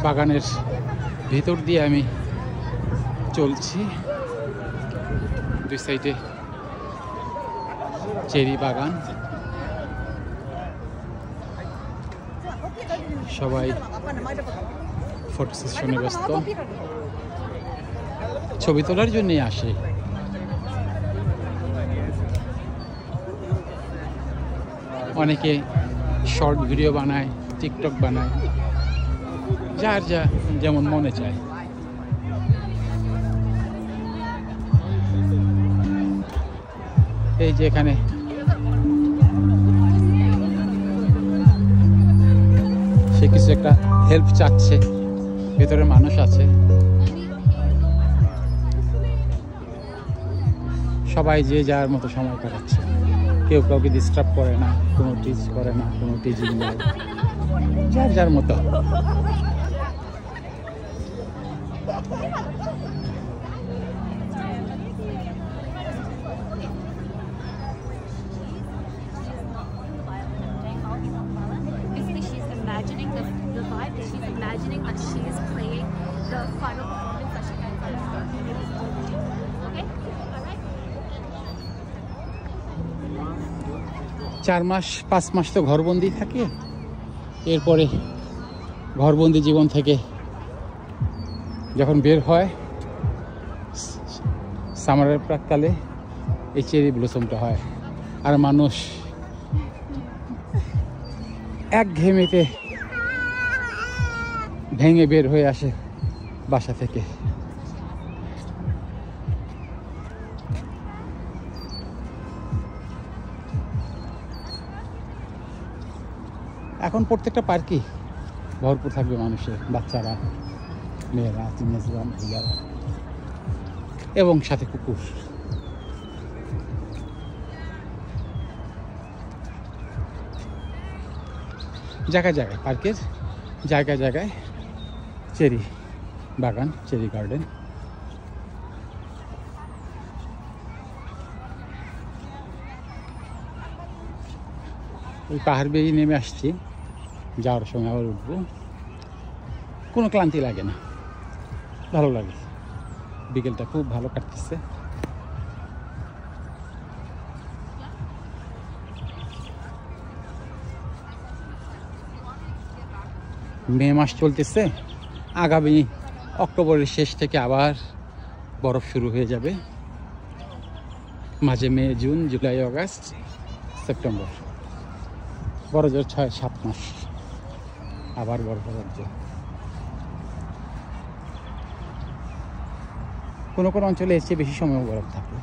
বাগানের ভিতর দিয়ে আমি চলছি, দুই সাইডে চেরি বাগান, সবাই ফটো সেশনে ব্যস্ত, ছবি তোলার জন্যই আসে। অনেকে শর্ট ভিডিও বানায়, টিকটক বানায়, যার যা যেমন মনে চায়। এই যে এখানে সে কিছু একটা হেল্প চাচ্ছে, ভেতরে মানুষ আছে, সবাই যে যার মতো সময় কাটাচ্ছে, কেউ কাউকে ডিস্টার্ব করে না, কোনো টিচ করে না, কোনো টিচিং নেই, যার যার মতো। Imagining that she is playing the final performance that she can play. Okay? Alright? 4 মাস 5 মাস তো ঘরবন্দি থাকে, এরপরে ঘরবন্দি জীবন থেকে যখন বের হয়, সামারের প্রাককালে এই চেরি ব্লসমটা হয়, আর মানুষ একঘেয়েমিতে ভেঙে বের হয়ে আসে বাসা থেকে। এখন প্রত্যেকটা পার্কই ভরপুর থাকবে মানুষের, বাচ্চারা, মেয়েরা, টিনেজার, মহিলারা, এবং সাথে কুকুর। জায়গায় জায়গায় পার্কের জায়গায় জায়গায় চেরি বাগান, চেরি গার্ডেন। ওই পাহাড় বেয়ে নেমে আসছি, যাওয়ার সময় আবার উঠবো, কোনো ক্লান্তি লাগে না, ভালো লাগে, বিকেলটা খুব ভালো কাটতেছে। মে মাস চলতেছে, আগামী অক্টোবরের শেষ থেকে আবার বরফ শুরু হয়ে যাবে, মাঝে মে, জুন, জুলাই, আগস্ট, সেপ্টেম্বর, বড় জোর 6-7 মাস আবার বরফ রাজ্য। কোনো কোনো অঞ্চলে এসে বেশি সময় বরফ থাকে।